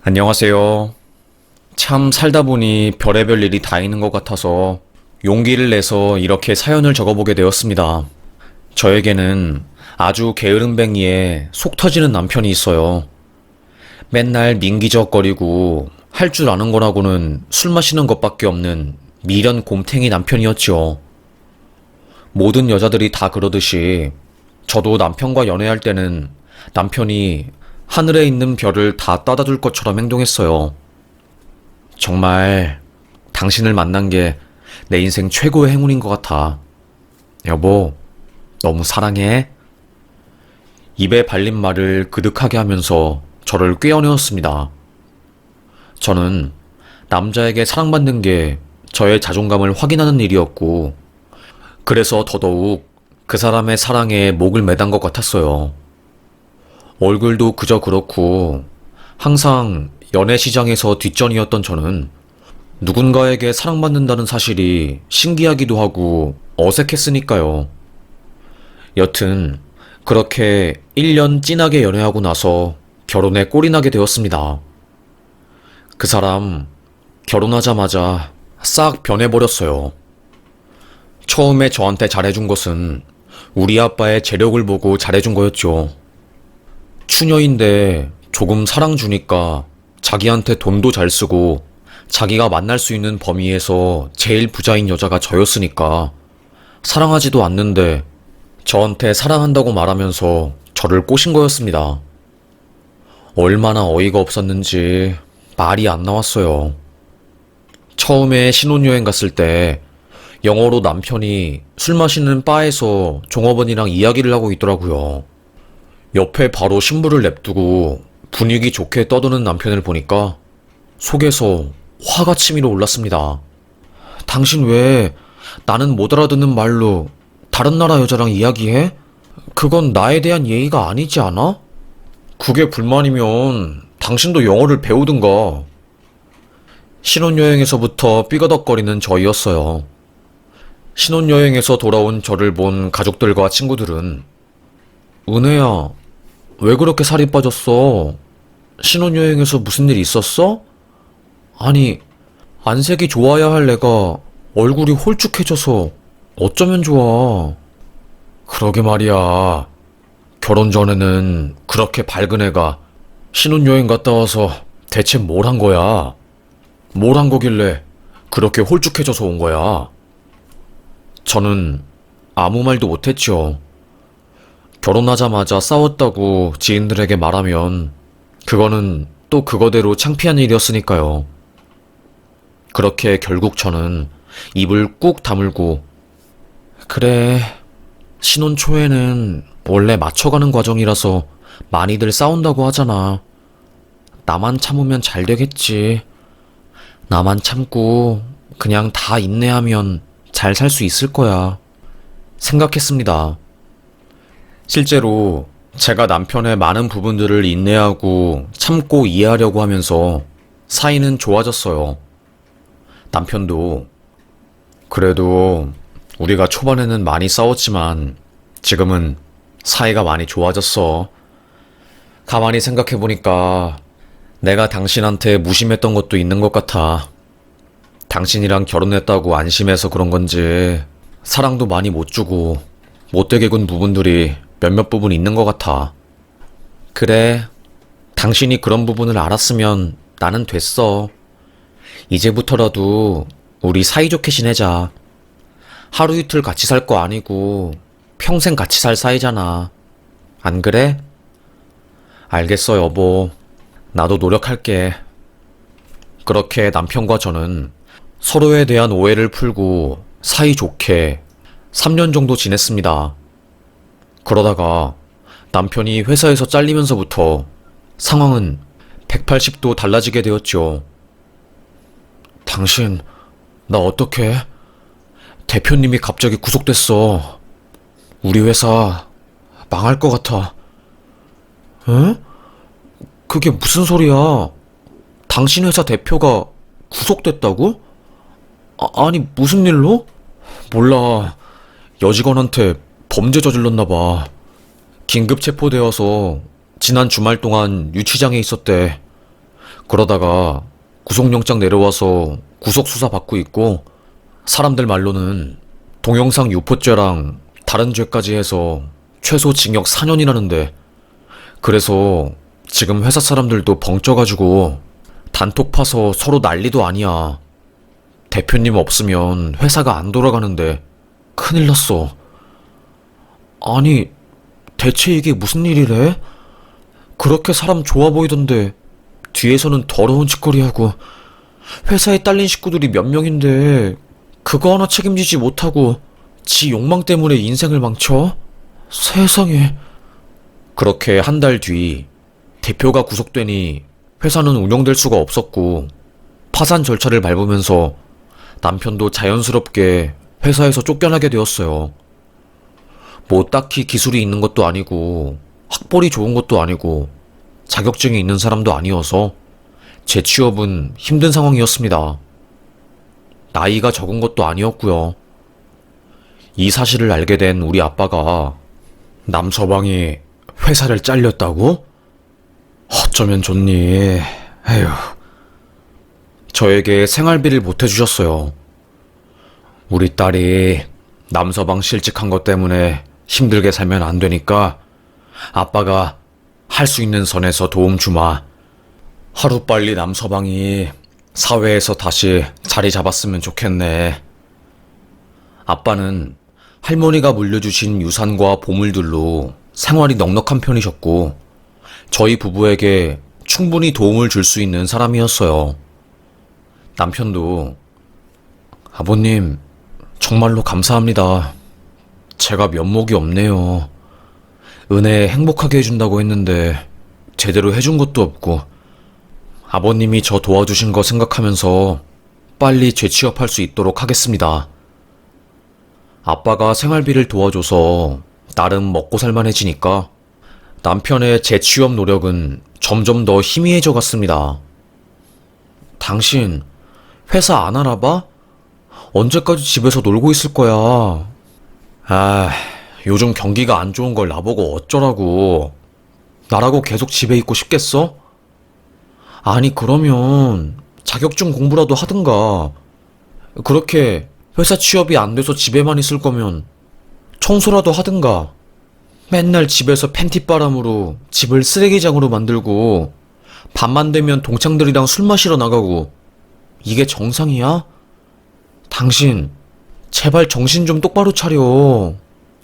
안녕하세요. 참 살다 보니 별의별 일이 다 있는 것 같아서 용기를 내서 이렇게 사연을 적어보게 되었습니다. 저에게는 아주 게으름뱅이에 속 터지는 남편이 있어요. 맨날 민기적거리고 할 줄 아는 거라고는 술 마시는 것밖에 없는 미련 곰탱이 남편이었죠. 모든 여자들이 다 그러듯이 저도 남편과 연애할 때는 남편이 하늘에 있는 별을 다 따다 줄 것처럼 행동했어요. 정말 당신을 만난 게 내 인생 최고의 행운인 것 같아. 여보, 너무 사랑해. 입에 발린 말을 그득하게 하면서 저를 꿰어내었습니다. 저는 남자에게 사랑받는 게 저의 자존감을 확인하는 일이었고, 그래서 더더욱 그 사람의 사랑에 목을 매단 것 같았어요. 얼굴도 그저 그렇고 항상 연애 시장에서 뒷전이었던 저는 누군가에게 사랑받는다는 사실이 신기하기도 하고 어색했으니까요. 여튼 그렇게 1년 진하게 연애하고 나서 결혼에 꼴이 나게 되었습니다. 그 사람 결혼하자마자 싹 변해버렸어요. 처음에 저한테 잘해준 것은 우리 아빠의 재력을 보고 잘해준 거였죠. 추녀인데 조금 사랑 주니까 자기한테 돈도 잘 쓰고 자기가 만날 수 있는 범위에서 제일 부자인 여자가 저였으니까 사랑하지도 않는데 저한테 사랑한다고 말하면서 저를 꼬신 거였습니다. 얼마나 어이가 없었는지 말이 안 나왔어요. 처음에 신혼여행 갔을 때 영어로 남편이 술 마시는 바에서 종업원이랑 이야기를 하고 있더라고요. 옆에 바로 신부를 냅두고 분위기 좋게 떠드는 남편을 보니까 속에서 화가 치밀어 올랐습니다. 당신 왜 나는 못 알아듣는 말로 다른 나라 여자랑 이야기해? 그건 나에 대한 예의가 아니지 않아? 그게 불만이면 당신도 영어를 배우든가. 신혼여행에서부터 삐거덕거리는 저희였어요. 신혼여행에서 돌아온 저를 본 가족들과 친구들은 은혜야, 왜 그렇게 살이 빠졌어? 신혼여행에서 무슨 일 있었어? 아니, 안색이 좋아야 할 내가 얼굴이 홀쭉해져서 어쩌면 좋아. 그러게 말이야. 결혼 전에는 그렇게 밝은 애가 신혼여행 갔다 와서 대체 뭘 한 거야? 뭘 한 거길래 그렇게 홀쭉해져서 온 거야? 저는 아무 말도 못했죠. 결혼하자마자 싸웠다고 지인들에게 말하면 그거는 또 그거대로 창피한 일이었으니까요. 그렇게 결국 저는 입을 꾹 다물고 그래, 신혼 초에는 원래 맞춰가는 과정이라서 많이들 싸운다고 하잖아. 나만 참으면 잘 되겠지. 나만 참고 그냥 다 인내하면 잘 살 수 있을 거야. 생각했습니다. 실제로 제가 남편의 많은 부분들을 인내하고 참고 이해하려고 하면서 사이는 좋아졌어요. 남편도 그래도 우리가 초반에는 많이 싸웠지만 지금은 사이가 많이 좋아졌어. 가만히 생각해보니까 내가 당신한테 무심했던 것도 있는 것 같아. 당신이랑 결혼했다고 안심해서 그런 건지 사랑도 많이 못 주고 못되게 군 부분들이 몇몇 부분 있는 것 같아. 그래, 당신이 그런 부분을 알았으면 나는 됐어. 이제부터라도 우리 사이좋게 지내자. 하루 이틀 같이 살 거 아니고 평생 같이 살 사이잖아. 안 그래? 알겠어, 여보. 나도 노력할게. 그렇게 남편과 저는 서로에 대한 오해를 풀고 사이좋게 3년 정도 지냈습니다. 그러다가 남편이 회사에서 잘리면서부터 상황은 180도 달라지게 되었죠. 당신, 나 어떡해? 대표님이 갑자기 구속됐어. 우리 회사 망할 것 같아. 에? 그게 무슨 소리야? 당신 회사 대표가 구속됐다고? 아니, 무슨 일로? 몰라. 여직원한테 범죄 저질렀나봐. 긴급 체포되어서 지난 주말 동안 유치장에 있었대. 그러다가 구속영장 내려와서 구속수사 받고 있고, 사람들 말로는 동영상 유포죄랑 다른 죄까지 해서 최소 징역 4년이라는데, 그래서 지금 회사 사람들도 벙쪄가지고 단톡 파서 서로 난리도 아니야. 대표님 없으면 회사가 안 돌아가는데 큰일 났어. 아니, 대체 이게 무슨 일이래? 그렇게 사람 좋아 보이던데 뒤에서는 더러운 짓거리하고, 회사에 딸린 식구들이 몇 명인데 그거 하나 책임지지 못하고 지 욕망 때문에 인생을 망쳐? 세상에. 그렇게 한 달 뒤 대표가 구속되니 회사는 운영될 수가 없었고, 파산 절차를 밟으면서 남편도 자연스럽게 회사에서 쫓겨나게 되었어요. 뭐 딱히 기술이 있는 것도 아니고 학벌이 좋은 것도 아니고 자격증이 있는 사람도 아니어서 재취업은 힘든 상황이었습니다. 나이가 적은 것도 아니었고요. 이 사실을 알게 된 우리 아빠가 남서방이 회사를 잘렸다고? 어쩌면 좋니. 에휴. 저에게 생활비를 보태주셨어요. 우리 딸이 남서방 실직한 것 때문에 힘들게 살면 안 되니까 아빠가 할 수 있는 선에서 도움 주마. 하루빨리 남서방이 사회에서 다시 자리 잡았으면 좋겠네. 아빠는 할머니가 물려주신 유산과 보물들로 생활이 넉넉한 편이셨고, 저희 부부에게 충분히 도움을 줄 수 있는 사람이었어요. 남편도 아버님 정말로 감사합니다. 제가 면목이 없네요. 은혜 행복하게 해준다고 했는데 제대로 해준 것도 없고, 아버님이 저 도와주신 거 생각하면서 빨리 재취업할 수 있도록 하겠습니다. 아빠가 생활비를 도와줘서 나름 먹고 살만해지니까 남편의 재취업 노력은 점점 더 희미해져 갔습니다. 당신 회사 안 알아봐? 언제까지 집에서 놀고 있을 거야? 아, 요즘 경기가 안 좋은 걸 나보고 어쩌라고. 나라고 계속 집에 있고 싶겠어? 아니, 그러면 자격증 공부라도 하든가. 그렇게 회사 취업이 안 돼서 집에만 있을 거면 청소라도 하든가. 맨날 집에서 팬티바람으로 집을 쓰레기장으로 만들고 밤만 되면 동창들이랑 술 마시러 나가고, 이게 정상이야? 당신 제발 정신 좀 똑바로 차려.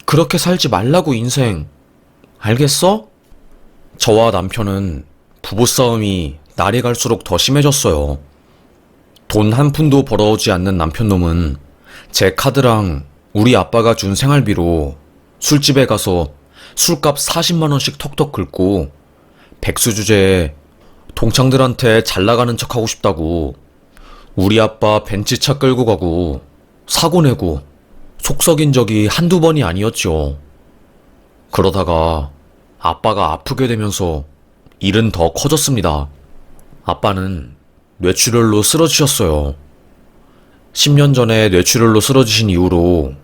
그렇게 살지 말라고, 인생. 알겠어? 저와 남편은 부부싸움이 날이 갈수록 더 심해졌어요. 돈 한 푼도 벌어오지 않는 남편놈은 제 카드랑 우리 아빠가 준 생활비로 술집에 가서 술값 40만원씩 턱턱 긁고, 백수 주제에 동창들한테 잘 나가는 척 하고 싶다고 우리 아빠 벤츠차 끌고 가고 사고 내고 속 썩인 적이 한두 번이 아니었죠. 그러다가 아빠가 아프게 되면서 일은 더 커졌습니다. 아빠는 뇌출혈로 쓰러지셨어요. 10년 전에 뇌출혈로 쓰러지신 이후로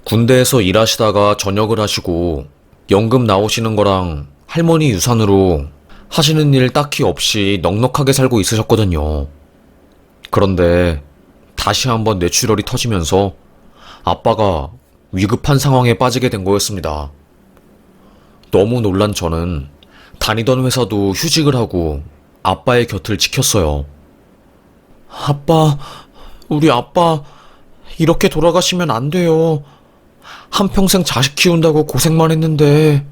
군대에서 일하시다가 전역을 하시고 연금 나오시는 거랑 할머니 유산으로 하시는 일 딱히 없이 넉넉하게 살고 있으셨거든요. 그런데 다시 한번 뇌출혈이 터지면서 아빠가 위급한 상황에 빠지게 된 거였습니다. 너무 놀란 저는 다니던 회사도 휴직을 하고 아빠의 곁을 지켰어요. 아빠, 우리 아빠 이렇게 돌아가시면 안 돼요. 한평생 자식 키운다고 고생만 했는데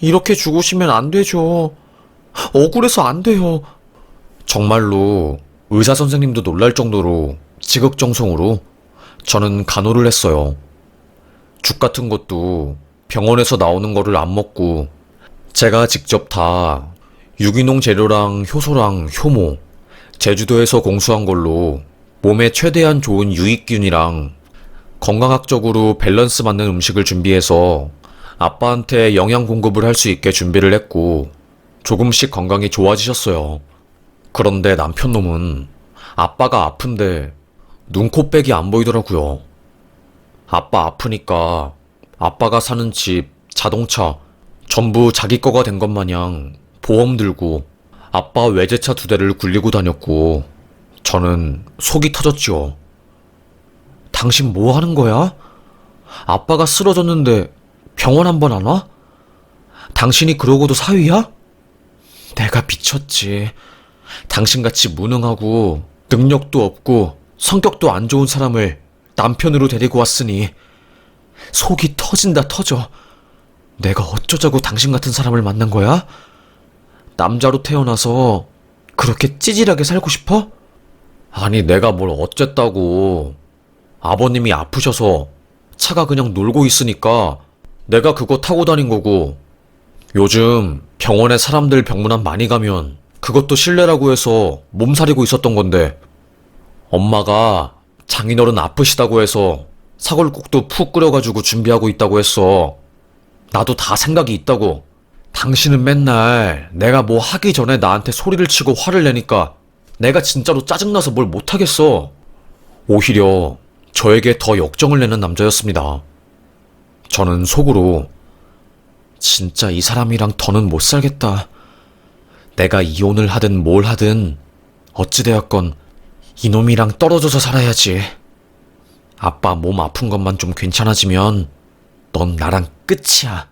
이렇게 죽으시면 안 되죠. 억울해서 안 돼요. 정말로 의사 선생님도 놀랄 정도로 지극정성으로 저는 간호를 했어요. 죽 같은 것도 병원에서 나오는 거를 안 먹고 제가 직접 다 유기농 재료랑 효소랑 효모, 제주도에서 공수한 걸로 몸에 최대한 좋은 유익균이랑 건강학적으로 밸런스 맞는 음식을 준비해서 아빠한테 영양 공급을 할 수 있게 준비를 했고, 조금씩 건강이 좋아지셨어요. 그런데 남편놈은 아빠가 아픈데 눈코빼기 안 보이더라고요. 아빠 아프니까 아빠가 사는 집, 자동차 전부 자기 거가 된 것 마냥 보험 들고 아빠 외제차 2대를 굴리고 다녔고 저는 속이 터졌죠. 당신 뭐 하는 거야? 아빠가 쓰러졌는데 병원 한 번 안 와? 당신이 그러고도 사위야? 내가 미쳤지. 당신같이 무능하고 능력도 없고 성격도 안 좋은 사람을 남편으로 데리고 왔으니 속이 터진다 터져. 내가 어쩌자고 당신 같은 사람을 만난 거야? 남자로 태어나서 그렇게 찌질하게 살고 싶어? 아니 내가 뭘 어쨌다고. 아버님이 아프셔서 차가 그냥 놀고 있으니까 내가 그거 타고 다닌 거고, 요즘 병원에 사람들 병문안 많이 가면 그것도 실례라고 해서 몸살이고 있었던 건데, 엄마가 장인어른 아프시다고 해서 사골국도 푹 끓여가지고 준비하고 있다고 했어. 나도 다 생각이 있다고. 당신은 맨날 내가 뭐 하기 전에 나한테 소리를 치고 화를 내니까 내가 진짜로 짜증나서 뭘 못하겠어. 오히려 저에게 더 역정을 내는 남자였습니다. 저는 속으로 진짜 이 사람이랑 더는 못 살겠다. 내가 이혼을 하든 뭘 하든 어찌되었건 이놈이랑 떨어져서 살아야지. 아빠 몸 아픈 것만 좀 괜찮아지면 넌 나랑 끝이야.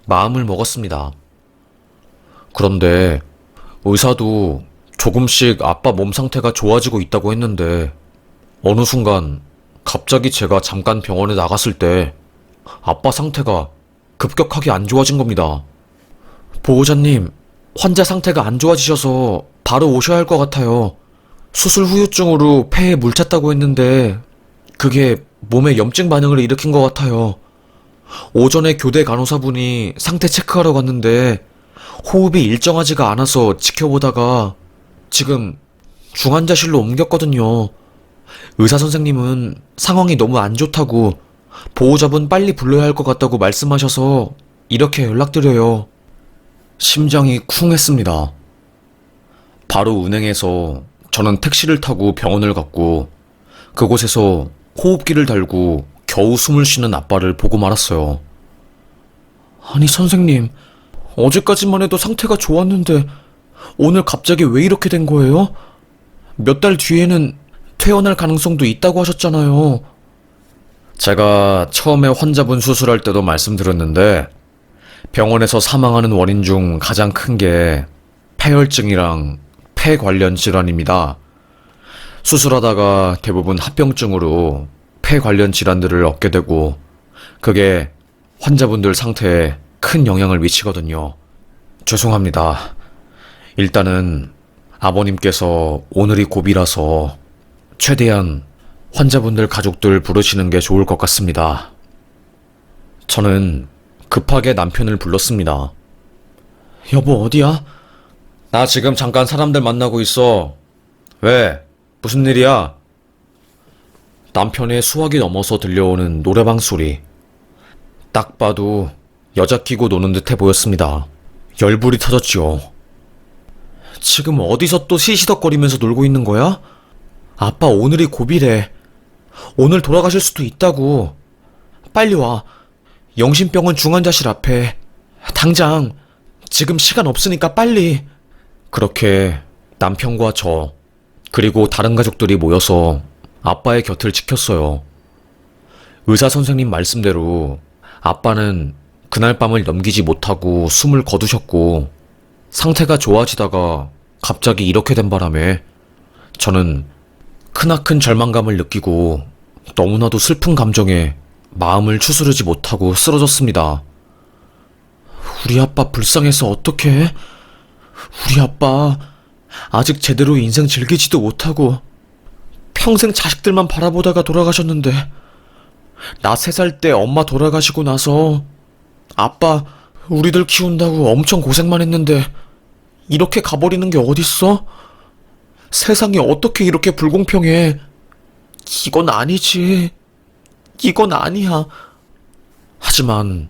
마음을 먹었습니다. 그런데 의사도 조금씩 아빠 몸 상태가 좋아지고 있다고 했는데, 어느 순간 갑자기 제가 잠깐 병원에 나갔을 때 아빠 상태가 급격하게 안 좋아진 겁니다. 보호자님, 환자 상태가 안 좋아지셔서 바로 오셔야 할 것 같아요. 수술 후유증으로 폐에 물 찼다고 했는데 그게 몸에 염증 반응을 일으킨 것 같아요. 오전에 교대 간호사분이 상태 체크하러 갔는데 호흡이 일정하지가 않아서 지켜보다가 지금 중환자실로 옮겼거든요. 의사 선생님은 상황이 너무 안 좋다고 보호자분 빨리 불러야 할 것 같다고 말씀하셔서 이렇게 연락드려요. 심장이 쿵 했습니다. 바로 은행에서 저는 택시를 타고 병원을 갔고, 그곳에서 호흡기를 달고 겨우 숨을 쉬는 아빠를 보고 말았어요. 아니 선생님, 어제까지만 해도 상태가 좋았는데 오늘 갑자기 왜 이렇게 된 거예요? 몇 달 뒤에는 퇴원할 가능성도 있다고 하셨잖아요. 제가 처음에 환자분 수술할 때도 말씀드렸는데, 병원에서 사망하는 원인 중 가장 큰 게 폐혈증이랑 폐 관련 질환입니다. 수술하다가 대부분 합병증으로 폐 관련 질환들을 얻게 되고, 그게 환자분들 상태에 큰 영향을 미치거든요. 죄송합니다. 일단은 아버님께서 오늘이 고비라서 최대한 환자분들 가족들 부르시는 게 좋을 것 같습니다. 저는 급하게 남편을 불렀습니다. 여보, 어디야? 나 지금 잠깐 사람들 만나고 있어. 왜? 무슨 일이야? 남편의 수화기 넘어서 들려오는 노래방 소리. 딱 봐도 여자 끼고 노는 듯해 보였습니다. 열불이 터졌지요. 지금 어디서 또 시시덕거리면서 놀고 있는 거야? 아빠 오늘이 고비래. 오늘 돌아가실 수도 있다고. 빨리 와. 영신병원 중환자실 앞에. 당장. 지금 시간 없으니까 빨리. 그렇게 남편과 저, 그리고 다른 가족들이 모여서 아빠의 곁을 지켰어요. 의사 선생님 말씀대로 아빠는 그날 밤을 넘기지 못하고 숨을 거두셨고, 상태가 좋아지다가 갑자기 이렇게 된 바람에 저는 크나큰 절망감을 느끼고 너무나도 슬픈 감정에 마음을 추스르지 못하고 쓰러졌습니다. 우리 아빠 불쌍해서 어떡해? 우리 아빠 아직 제대로 인생 즐기지도 못하고 평생 자식들만 바라보다가 돌아가셨는데, 나 3살 때 엄마 돌아가시고 나서 아빠 우리들 키운다고 엄청 고생만 했는데 이렇게 가버리는 게 어딨어? 세상이 어떻게 이렇게 불공평해? 이건 아니지. 이건 아니야. 하지만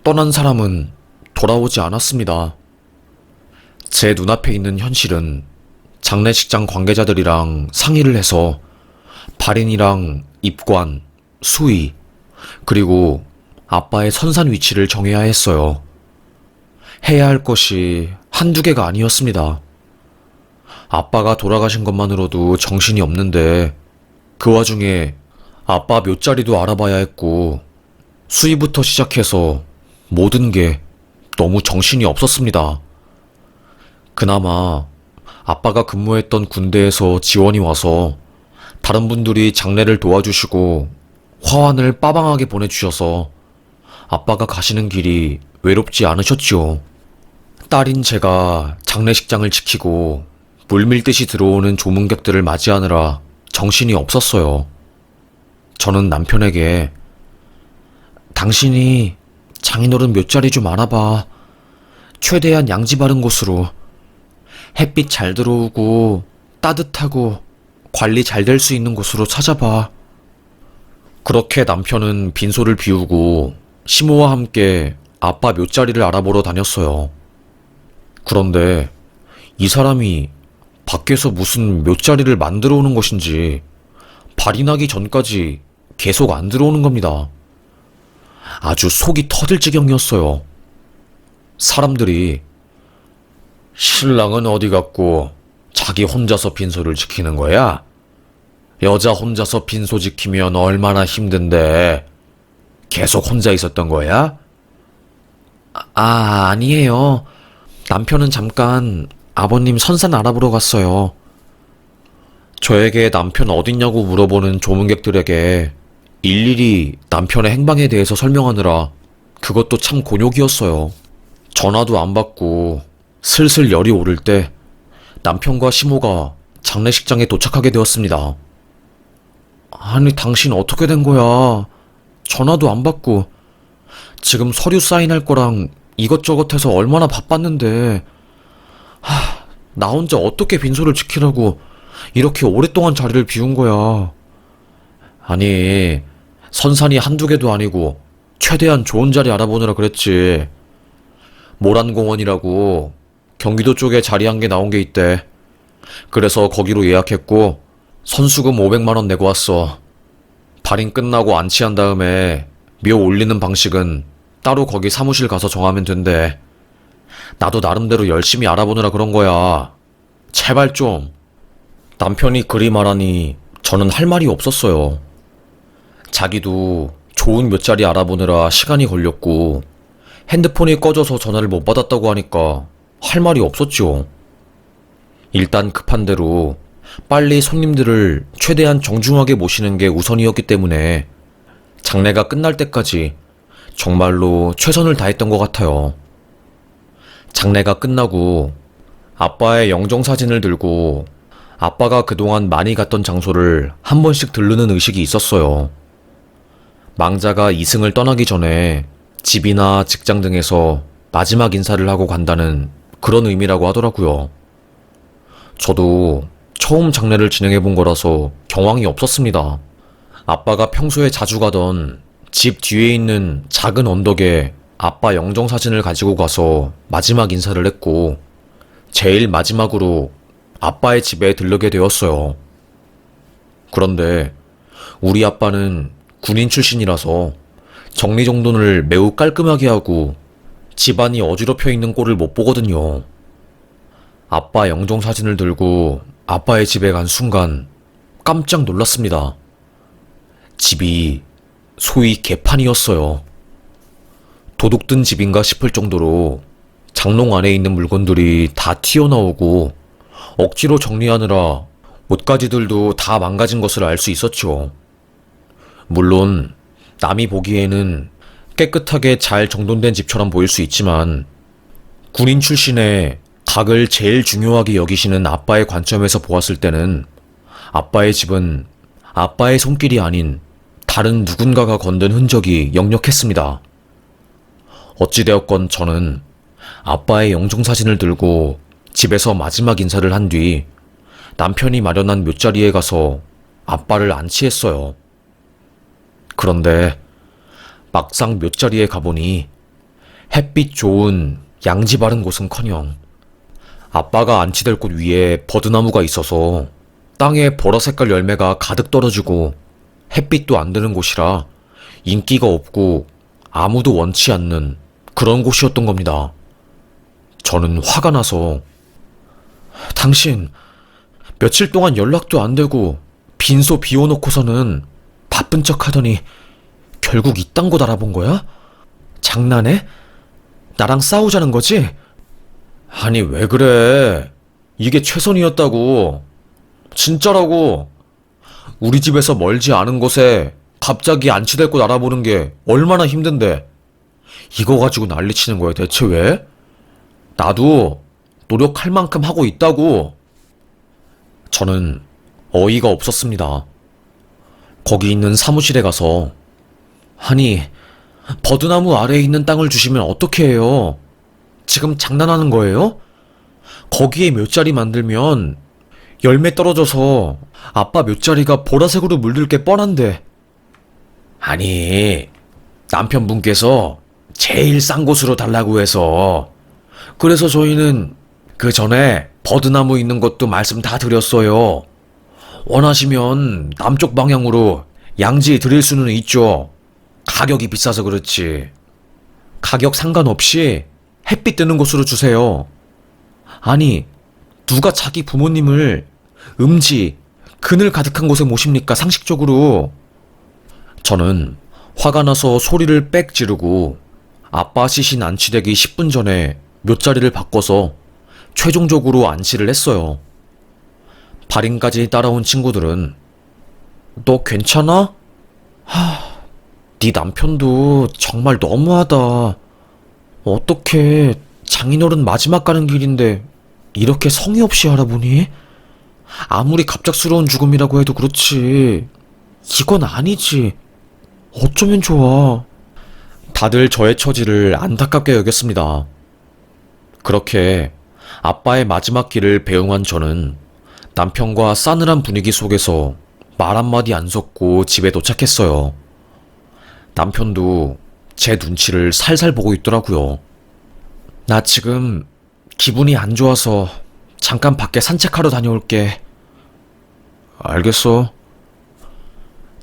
떠난 사람은 돌아오지 않았습니다. 제 눈앞에 있는 현실은 장례식장 관계자들이랑 상의를 해서 발인이랑 입관, 수의, 그리고 아빠의 선산 위치를 정해야 했어요. 해야 할 것이 한두 개가 아니었습니다. 아빠가 돌아가신 것만으로도 정신이 없는데 그 와중에 아빠 묘자리도 알아봐야 했고 수위부터 시작해서 모든 게 너무 정신이 없었습니다. 그나마 아빠가 근무했던 군대에서 지원이 와서 다른 분들이 장례를 도와주시고 화환을 빠방하게 보내주셔서 아빠가 가시는 길이 외롭지 않으셨지요. 딸인 제가 장례식장을 지키고 물밀듯이 들어오는 조문객들을 맞이하느라 정신이 없었어요. 저는 남편에게 당신이 장인어른 묘자리 좀 알아봐. 최대한 양지 바른 곳으로. 햇빛 잘 들어오고 따뜻하고 관리 잘 될 수 있는 곳으로 찾아봐. 그렇게 남편은 빈소를 비우고 시모와 함께 아빠 묘자리를 알아보러 다녔어요. 그런데 이 사람이 밖에서 무슨 묘자리를 만들어 오는 것인지 발이 나기 전까지 계속 안 들어오는 겁니다. 아주 속이 터질 지경이었어요. 사람들이 신랑은 어디 갔고 자기 혼자서 빈소를 지키는 거야? 여자 혼자서 빈소 지키면 얼마나 힘든데 계속 혼자 있었던 거야? 아니에요. 남편은 잠깐 아버님 선산 알아보러 갔어요. 저에게 남편 어딨냐고 물어보는 조문객들에게 일일이 남편의 행방에 대해서 설명하느라 그것도 참 곤욕이었어요. 전화도 안 받고 슬슬 열이 오를 때 남편과 시모가 장례식장에 도착하게 되었습니다. 아니, 당신 어떻게 된 거야? 전화도 안 받고 지금 서류 사인할 거랑 이것저것 해서 얼마나 바빴는데 나 혼자 어떻게 빈소를 지키라고 이렇게 오랫동안 자리를 비운 거야. 아니, 선산이 한두 개도 아니고 최대한 좋은 자리 알아보느라 그랬지. 모란공원이라고 경기도 쪽에 자리 한 개 나온 게 있대. 그래서 거기로 예약했고 선수금 500만 원 내고 왔어. 발인 끝나고 안치한 다음에 묘 올리는 방식은 따로 거기 사무실 가서 정하면 된대. 나도 나름대로 열심히 알아보느라 그런 거야. 제발 좀. 남편이 그리 말하니 저는 할 말이 없었어요. 자기도 좋은 묘자리 알아보느라 시간이 걸렸고 핸드폰이 꺼져서 전화를 못 받았다고 하니까 할 말이 없었죠. 일단 급한 대로 빨리 손님들을 최대한 정중하게 모시는 게 우선이었기 때문에 장례가 끝날 때까지 정말로 최선을 다했던 것 같아요. 장례가 끝나고 아빠의 영정사진을 들고 아빠가 그동안 많이 갔던 장소를 한 번씩 들르는 의식이 있었어요. 망자가 이승을 떠나기 전에 집이나 직장 등에서 마지막 인사를 하고 간다는 그런 의미라고 하더라고요. 저도 처음 장례를 진행해 본 거라서 경황이 없었습니다. 아빠가 평소에 자주 가던 집 뒤에 있는 작은 언덕에 아빠 영정사진을 가지고 가서 마지막 인사를 했고 제일 마지막으로 아빠의 집에 들르게 되었어요. 그런데 우리 아빠는 군인 출신이라서 정리정돈을 매우 깔끔하게 하고 집안이 어지럽혀 있는 꼴을 못 보거든요. 아빠 영정사진을 들고 아빠의 집에 간 순간 깜짝 놀랐습니다. 집이 소위 개판이었어요. 도둑 든 집인가 싶을 정도로 장롱 안에 있는 물건들이 다 튀어나오고 억지로 정리하느라 옷가지들도 다 망가진 것을 알 수 있었죠. 물론 남이 보기에는 깨끗하게 잘 정돈된 집처럼 보일 수 있지만 군인 출신의 각을 제일 중요하게 여기시는 아빠의 관점에서 보았을 때는 아빠의 집은 아빠의 손길이 아닌 다른 누군가가 건든 흔적이 역력했습니다. 어찌되었건 저는 아빠의 영정사진을 들고 집에서 마지막 인사를 한 뒤 남편이 마련한 묘자리에 가서 아빠를 안치했어요. 그런데 막상 묘자리에 가보니 햇빛 좋은 양지 바른 곳은커녕 아빠가 안치될 곳 위에 버드나무가 있어서 땅에 보라색깔 열매가 가득 떨어지고 햇빛도 안 드는 곳이라 인기가 없고 아무도 원치 않는 그런 곳이었던 겁니다. 저는 화가 나서 당신 며칠 동안 연락도 안 되고 빈소 비워놓고서는 바쁜 척 하더니 결국 이딴 곳 알아본 거야? 장난해? 나랑 싸우자는 거지? 아니, 왜 그래? 이게 최선이었다고. 진짜라고. 우리 집에서 멀지 않은 곳에 갑자기 안치될 곳 알아보는 게 얼마나 힘든데. 이거 가지고 난리치는 거야, 대체 왜? 나도 노력할 만큼 하고 있다고. 저는 어이가 없었습니다. 거기 있는 사무실에 가서 아니, 버드나무 아래에 있는 땅을 주시면 어떻게 해요? 지금 장난하는 거예요? 거기에 묫자리 만들면 열매 떨어져서 아빠 묫자리가 보라색으로 물들 게 뻔한데. 아니, 남편분께서 제일 싼 곳으로 달라고 해서. 그래서 저희는 그 전에 버드나무 있는 것도 말씀 다 드렸어요. 원하시면 남쪽 방향으로 양지 드릴 수는 있죠. 가격이 비싸서 그렇지. 가격 상관없이 햇빛 드는 곳으로 주세요. 아니, 누가 자기 부모님을 음지, 그늘 가득한 곳에 모십니까, 상식적으로. 저는 화가 나서 소리를 빽 지르고 아빠 시신 안치되기 10분 전에 묫자리를 바꿔서 최종적으로 안치를 했어요. 발인까지 따라온 친구들은 너 괜찮아? 네 남편도 정말 너무하다. 어떻게 장인어른 마지막 가는 길인데 이렇게 성의 없이 알아보니? 아무리 갑작스러운 죽음이라고 해도 그렇지. 이건 아니지. 어쩌면 좋아. 다들 저의 처지를 안타깝게 여겼습니다. 그렇게 아빠의 마지막 길을 배웅한 저는 남편과 싸늘한 분위기 속에서 말 한마디 안 섞고 집에 도착했어요. 남편도 제 눈치를 살살 보고 있더라고요. 나 지금 기분이 안 좋아서 잠깐 밖에 산책하러 다녀올게. 알겠어.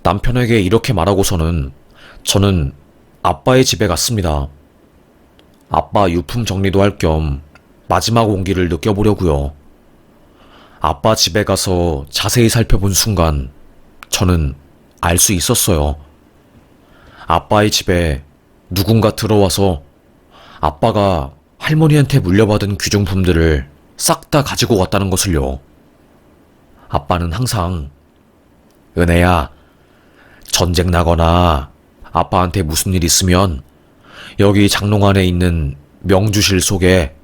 남편에게 이렇게 말하고서는 저는 아빠의 집에 갔습니다. 아빠 유품 정리도 할 겸 마지막 온기를 느껴보려고요. 아빠 집에 가서 자세히 살펴본 순간 저는 알 수 있었어요. 아빠의 집에 누군가 들어와서 아빠가 할머니한테 물려받은 귀중품들을 싹 다 가지고 갔다는 것을요. 아빠는 항상 은혜야, 전쟁 나거나 아빠한테 무슨 일 있으면 여기 장롱 안에 있는 명주실 속에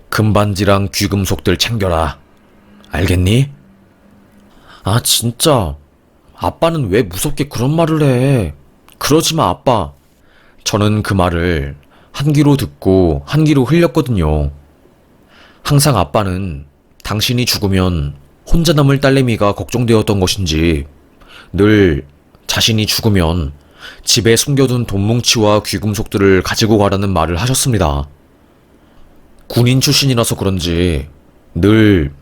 금반지랑 귀금속들 챙겨라. 알겠니? 아, 진짜. 아빠는 왜 무섭게 그런 말을 해? 그러지 마, 아빠. 저는 그 말을 한 귀로 듣고 한 귀로 흘렸거든요. 항상 아빠는 당신이 죽으면 혼자 남을 딸내미가 걱정되었던 것인지 늘 자신이 죽으면 집에 숨겨둔 돈뭉치와 귀금속들을 가지고 가라는 말을 하셨습니다. 군인 출신이라서 그런지 늘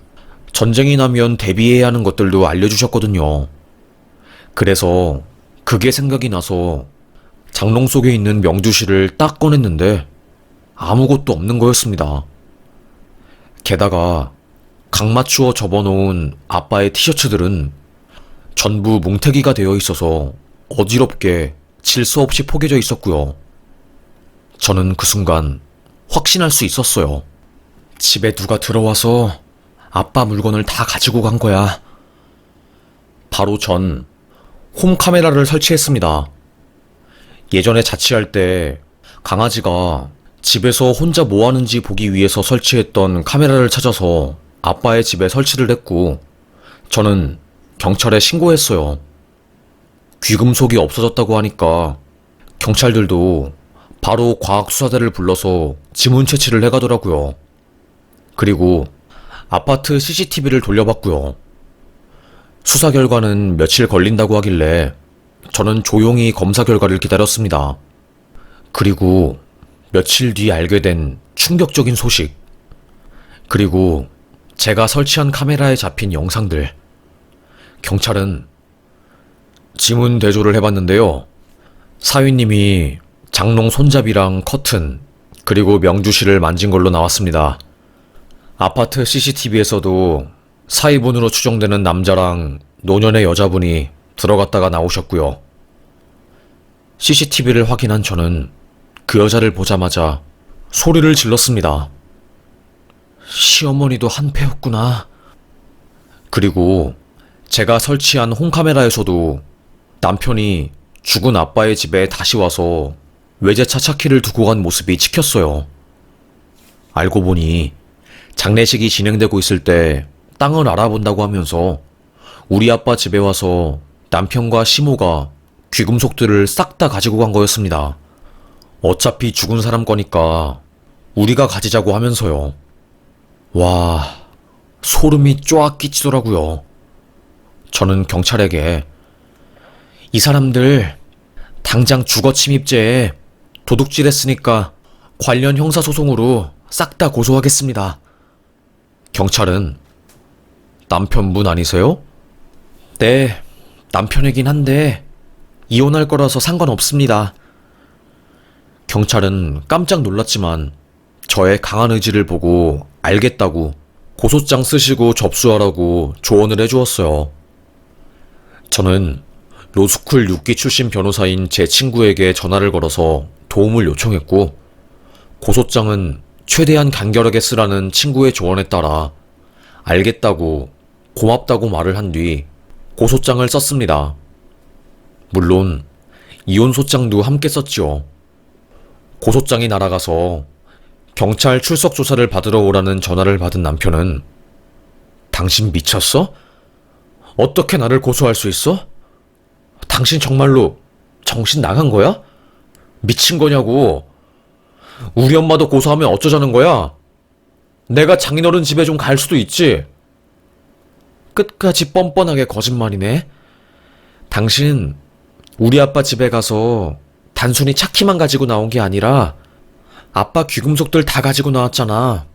전쟁이 나면 대비해야 하는 것들도 알려주셨거든요. 그래서 그게 생각이 나서 장롱 속에 있는 명주실을 딱 꺼냈는데 아무것도 없는 거였습니다. 게다가 각 맞추어 접어놓은 아빠의 티셔츠들은 전부 뭉태기가 되어 있어서 어지럽게 질서 없이 포개져 있었고요. 저는 그 순간 확신할 수 있었어요. 집에 누가 들어와서 아빠 물건을 다 가지고 간 거야. 바로 전 홈카메라를 설치했습니다. 예전에 자취할 때 강아지가 집에서 혼자 뭐 하는지 보기 위해서 설치했던 카메라를 찾아서 아빠의 집에 설치를 했고, 저는 경찰에 신고했어요. 귀금속이 없어졌다고 하니까 경찰들도 바로 과학수사대를 불러서 지문 채취를 해가더라고요. 그리고 아파트 CCTV를 돌려봤고요. 수사 결과는 며칠 걸린다고 하길래 저는 조용히 검사 결과를 기다렸습니다. 그리고 며칠 뒤 알게 된 충격적인 소식. 그리고 제가 설치한 카메라에 잡힌 영상들. 경찰은 지문 대조를 해봤는데요. 사위님이 장롱 손잡이랑 커튼, 그리고 명주실을 만진 걸로 나왔습니다. 아파트 CCTV에서도 사위분으로 추정되는 남자랑 노년의 여자분이 들어갔다가 나오셨고요. CCTV를 확인한 저는 그 여자를 보자마자 소리를 질렀습니다. 시어머니도 한패였구나. 그리고 제가 설치한 홈카메라에서도 남편이 죽은 아빠의 집에 다시 와서 외제차 차키를 두고 간 모습이 찍혔어요. 알고 보니 장례식이 진행되고 있을 때 땅을 알아본다고 하면서 우리 아빠 집에 와서 남편과 시모가 귀금속들을 싹 다 가지고 간 거였습니다. 어차피 죽은 사람 거니까 우리가 가지자고 하면서요. 와, 소름이 쫙 끼치더라고요. 저는 경찰에게 이 사람들 당장 주거침입죄에 도둑질했으니까 관련 형사소송으로 싹 다 고소하겠습니다. 경찰은 남편분 아니세요? 네, 남편이긴 한데 이혼할 거라서 상관없습니다. 경찰은 깜짝 놀랐지만 저의 강한 의지를 보고 알겠다고 고소장 쓰시고 접수하라고 조언을 해주었어요. 저는 로스쿨 6기 출신 변호사인 제 친구에게 전화를 걸어서 도움을 요청했고, 고소장은 최대한 간결하게 쓰라는 친구의 조언에 따라 알겠다고 고맙다고 말을 한 뒤 고소장을 썼습니다. 물론 이혼소장도 함께 썼지요. 고소장이 날아가서 경찰 출석 조사를 받으러 오라는 전화를 받은 남편은 당신 미쳤어? 어떻게 나를 고소할 수 있어? 당신 정말로 정신 나간 거야? 미친 거냐고. 우리 엄마도 고소하면 어쩌자는 거야? 내가 장인어른 집에 좀 갈 수도 있지. 끝까지 뻔뻔하게 거짓말이네. 당신 우리 아빠 집에 가서 단순히 차키만 가지고 나온 게 아니라 아빠 귀금속들 다 가지고 나왔잖아.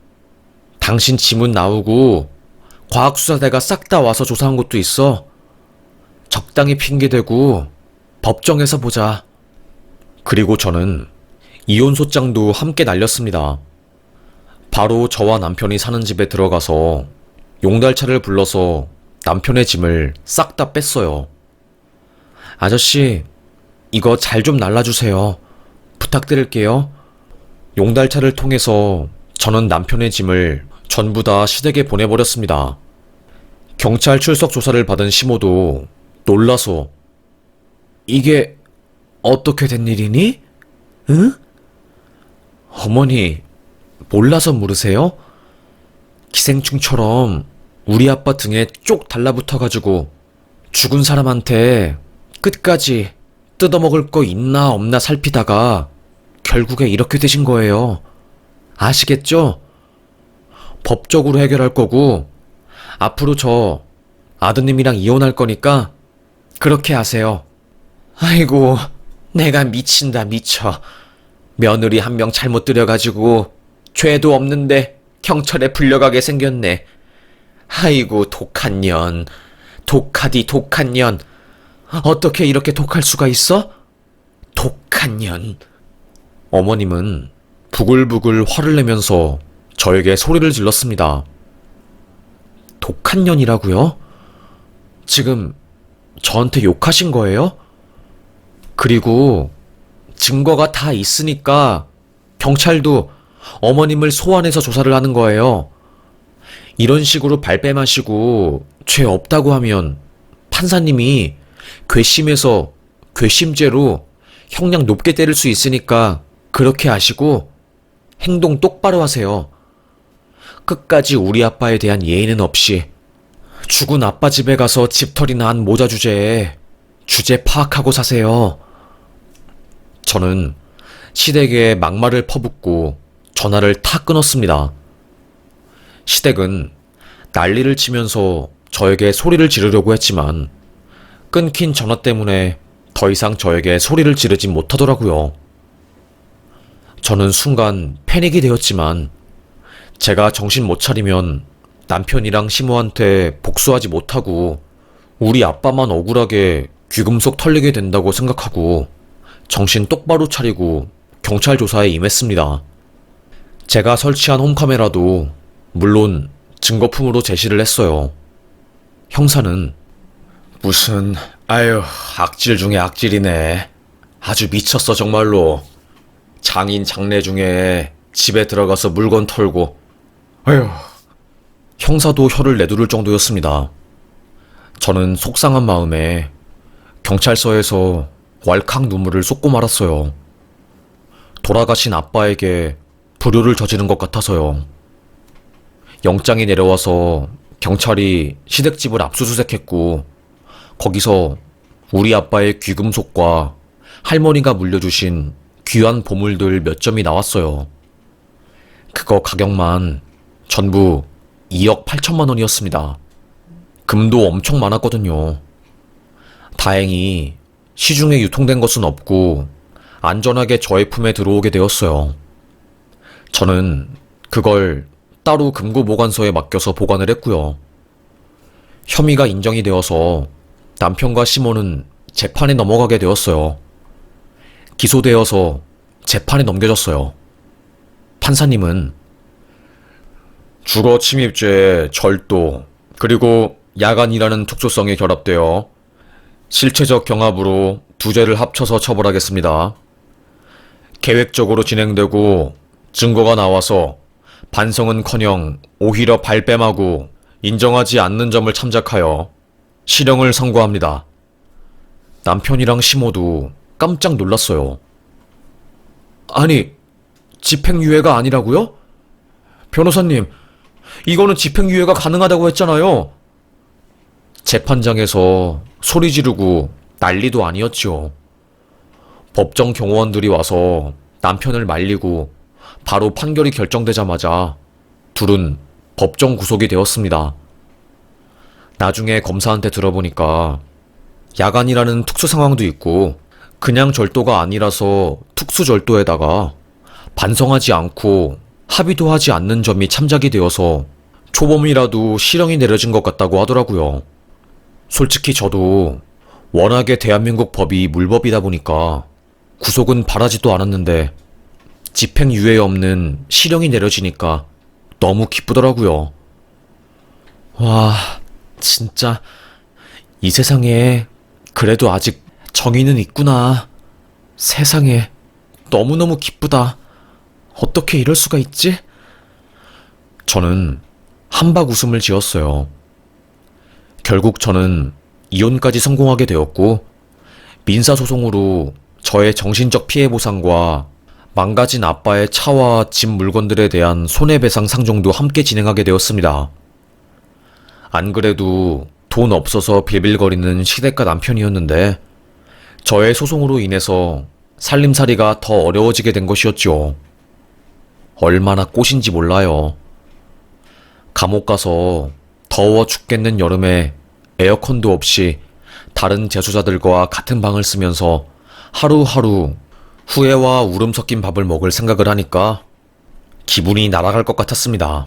당신 지문 나오고 과학수사대가 싹 다 와서 조사한 것도 있어. 적당히 핑계대고 법정에서 보자. 그리고 저는 이혼소장도 함께 날렸습니다. 바로 저와 남편이 사는 집에 들어가서 용달차를 불러서 남편의 짐을 싹 다 뺐어요. 아저씨, 이거 잘 좀 날라주세요. 부탁드릴게요. 용달차를 통해서 저는 남편의 짐을 전부 다 시댁에 보내버렸습니다. 경찰 출석 조사를 받은 시모도 놀라서 이게 어떻게 된 일이니? 응? 어머니, 몰라서 물으세요? 기생충처럼 우리 아빠 등에 쪽 달라붙어가지고 죽은 사람한테 끝까지 뜯어먹을 거 있나 없나 살피다가 결국에 이렇게 되신 거예요. 아시겠죠? 법적으로 해결할 거고 앞으로 저 아드님이랑 이혼할 거니까 그렇게 하세요. 아이고, 내가 미친다 미쳐. 며느리 한 명 잘못 들여가지고 죄도 없는데 경찰에 불려가게 생겼네. 아이고, 독한 년. 독하디 독한 년. 어떻게 이렇게 독할 수가 있어? 독한 년. 어머님은 부글부글 화를 내면서 저에게 소리를 질렀습니다. 독한 년이라고요? 지금 저한테 욕하신 거예요? 그리고 증거가 다 있으니까 경찰도 어머님을 소환해서 조사를 하는 거예요. 이런 식으로 발뺌하시고 죄 없다고 하면 판사님이 괘씸해서 괘씸죄로 형량 높게 때릴 수 있으니까 그렇게 하시고 행동 똑바로 하세요. 끝까지 우리 아빠에 대한 예의는 없이 죽은 아빠 집에 가서 집털이나 한 모자 주제에 주제 파악하고 사세요. 저는 시댁에 막말을 퍼붓고 전화를 탁 끊었습니다. 시댁은 난리를 치면서 저에게 소리를 지르려고 했지만 끊긴 전화 때문에 더 이상 저에게 소리를 지르지 못하더라고요. 저는 순간 패닉이 되었지만 제가 정신 못 차리면 남편이랑 시모한테 복수하지 못하고 우리 아빠만 억울하게 귀금속 털리게 된다고 생각하고 정신 똑바로 차리고 경찰 조사에 임했습니다. 제가 설치한 홈카메라도 물론 증거품으로 제시를 했어요. 형사는 무슨 아유 악질 중에 악질이네. 아주 미쳤어 정말로. 장인 장례 중에 집에 들어가서 물건 털고 아유. 형사도 혀를 내두를 정도였습니다. 저는 속상한 마음에 경찰서에서 왈칵 눈물을 쏟고 말았어요. 돌아가신 아빠에게 불효를 저지른 것 같아서요. 영장이 내려와서 경찰이 시댁집을 압수수색했고 거기서 우리 아빠의 귀금속과 할머니가 물려주신 귀한 보물들 몇 점이 나왔어요. 그거 가격만 전부 2억 8천만 원이었습니다. 금도 엄청 많았거든요. 다행히 시중에 유통된 것은 없고 안전하게 저의 품에 들어오게 되었어요. 저는 그걸 따로 금고보관소에 맡겨서 보관을 했고요. 혐의가 인정이 되어서 남편과 시모는 재판에 넘어가게 되었어요. 기소되어서 재판에 넘겨졌어요. 판사님은 주거 침입죄, 절도, 그리고 야간이라는 특수성이 결합되어 실체적 경합으로 두 죄를 합쳐서 처벌하겠습니다. 계획적으로 진행되고 증거가 나와서 반성은커녕 오히려 발뺌하고 인정하지 않는 점을 참작하여 실형을 선고합니다. 남편이랑 시모도 깜짝 놀랐어요. 아니, 집행유예가 아니라고요? 변호사님, 이거는 집행유예가 가능하다고 했잖아요. 재판장에서 소리 지르고 난리도 아니었죠. 법정 경호원들이 와서 남편을 말리고 바로 판결이 결정되자마자 둘은 법정 구속이 되었습니다. 나중에 검사한테 들어보니까 야간이라는 특수 상황도 있고 그냥 절도가 아니라서 특수절도에다가 반성하지 않고 합의도 하지 않는 점이 참작이 되어서 초범이라도 실형이 내려진 것 같다고 하더라고요. 솔직히 저도 워낙에 대한민국 법이 물법이다 보니까 구속은 바라지도 않았는데 집행유예 없는 실형이 내려지니까 너무 기쁘더라고요. 와, 진짜 이 세상에 그래도 아직 정의는 있구나. 세상에 너무너무 기쁘다. 어떻게 이럴 수가 있지? 저는 한박 웃음을 지었어요. 결국 저는 이혼까지 성공하게 되었고 민사소송으로 저의 정신적 피해 보상과 망가진 아빠의 차와 집 물건들에 대한 손해배상 상정도 함께 진행하게 되었습니다. 안 그래도 돈 없어서 빌빌거리는 시댁가 남편이었는데 저의 소송으로 인해서 살림살이가 더 어려워지게 된 것이었죠. 얼마나 꽃인지 몰라요. 감옥 가서 더워 죽겠는 여름에 에어컨도 없이 다른 재수자들과 같은 방을 쓰면서 하루하루 후회와 울음 섞인 밥을 먹을 생각을 하니까 기분이 날아갈 것 같았습니다.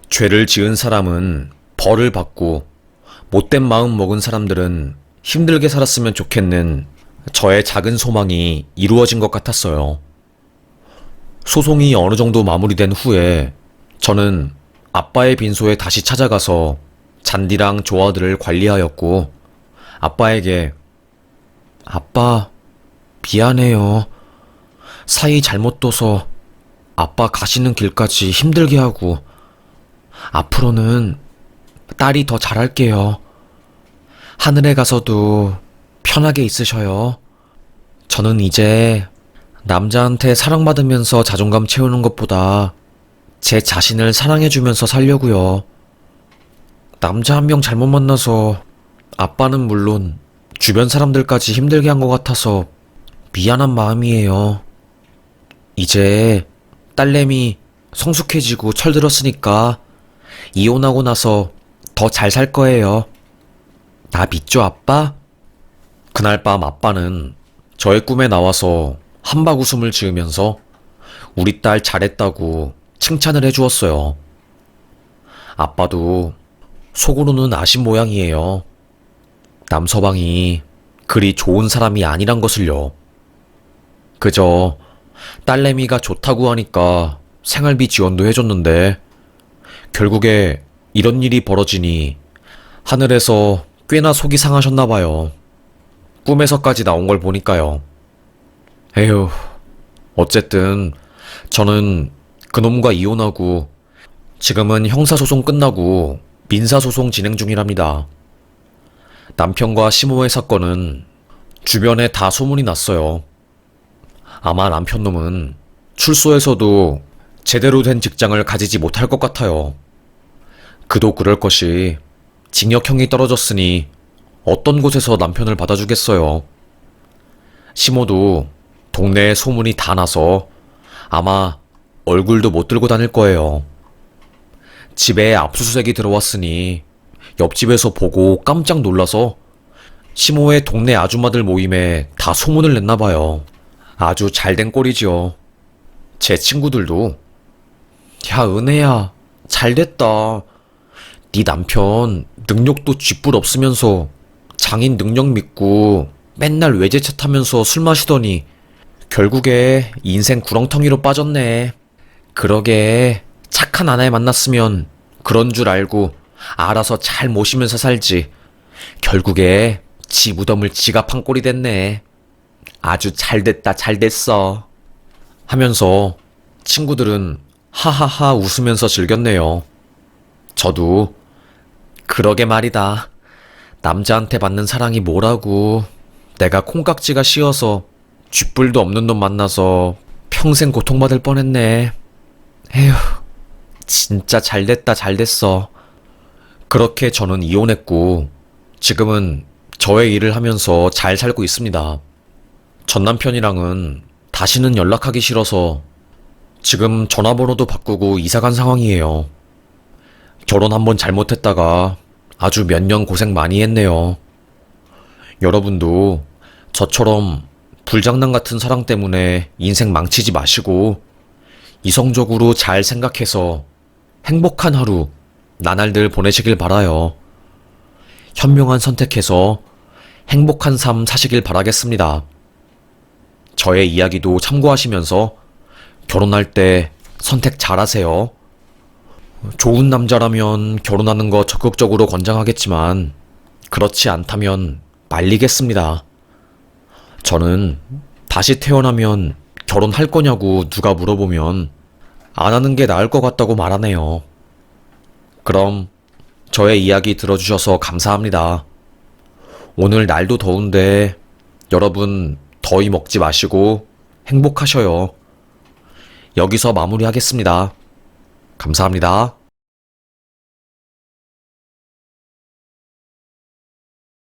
죄를 지은 사람은 벌을 받고 못된 마음 먹은 사람들은 힘들게 살았으면 좋겠는 저의 작은 소망이 이루어진 것 같았어요. 소송이 어느 정도 마무리된 후에 저는 아빠의 빈소에 다시 찾아가서 잔디랑 조화들을 관리하였고 아빠에게 아빠 미안해요. 사이 잘못 둬서 아빠 가시는 길까지 힘들게 하고 앞으로는 딸이 더 잘할게요. 하늘에 가서도 편하게 있으셔요. 저는 이제 남자한테 사랑받으면서 자존감 채우는 것보다 제 자신을 사랑해주면서 살려고요. 남자 한 명 잘못 만나서 아빠는 물론 주변 사람들까지 힘들게 한 것 같아서 미안한 마음이에요. 이제 딸내미 성숙해지고 철들었으니까 이혼하고 나서 더 잘 살 거예요. 나 믿죠, 아빠? 그날 밤 아빠는 저의 꿈에 나와서 한박 웃음을 지으면서 우리 딸 잘했다고 칭찬을 해주었어요. 아빠도 속으로는 아신 모양이에요. 남서방이 그리 좋은 사람이 아니란 것을요. 그저 딸내미가 좋다고 하니까 생활비 지원도 해줬는데 결국에 이런 일이 벌어지니 하늘에서 꽤나 속이 상하셨나봐요. 꿈에서까지 나온 걸 보니까요. 에휴, 어쨌든 저는 그놈과 이혼하고 지금은 형사소송 끝나고 민사소송 진행 중이랍니다. 남편과 심호의 사건은 주변에 다 소문이 났어요. 아마 남편 놈은 출소해서도 제대로 된 직장을 가지지 못할 것 같아요. 그도 그럴 것이 징역형이 떨어졌으니 어떤 곳에서 남편을 받아주겠어요. 심호도 동네에 소문이 다 나서 아마 얼굴도 못 들고 다닐 거예요. 집에 압수수색이 들어왔으니 옆집에서 보고 깜짝 놀라서 심호의 동네 아줌마들 모임에 다 소문을 냈나 봐요. 아주 잘된 꼴이죠. 제 친구들도 야, 은혜야, 잘됐다. 네 남편 능력도 쥐뿔 없으면서 장인 능력 믿고 맨날 외제차 타면서 술 마시더니 결국에 인생 구렁텅이로 빠졌네. 그러게 착한 아내 만났으면 그런 줄 알고 알아서 잘 모시면서 살지. 결국에 지 무덤을 지가 판 꼴이 됐네. 아주 잘됐다, 잘됐어. 하면서 친구들은 하하하 웃으면서 즐겼네요. 저도 그러게 말이다. 남자한테 받는 사랑이 뭐라고. 내가 콩깍지가 씌어서 쥐뿔도 없는 놈 만나서 평생 고통받을 뻔했네. 에휴, 진짜 잘됐다, 잘됐어. 그렇게 저는 이혼했고 지금은 저의 일을 하면서 잘 살고 있습니다. 전 남편이랑은 다시는 연락하기 싫어서 지금 전화번호도 바꾸고 이사간 상황이에요. 결혼 한번 잘못했다가 아주 몇 년 고생 많이 했네요. 여러분도 저처럼 불장난 같은 사랑 때문에 인생 망치지 마시고 이성적으로 잘 생각해서 행복한 하루, 나날들 보내시길 바라요. 현명한 선택해서 행복한 삶 사시길 바라겠습니다. 저의 이야기도 참고하시면서 결혼할 때 선택 잘하세요. 좋은 남자라면 결혼하는 거 적극적으로 권장하겠지만 그렇지 않다면 말리겠습니다. 저는 다시 태어나면 결혼할 거냐고 누가 물어보면 안 하는 게 나을 것 같다고 말하네요. 그럼 저의 이야기 들어주셔서 감사합니다. 오늘 날도 더운데 여러분 더위 먹지 마시고 행복하셔요. 여기서 마무리하겠습니다. 감사합니다.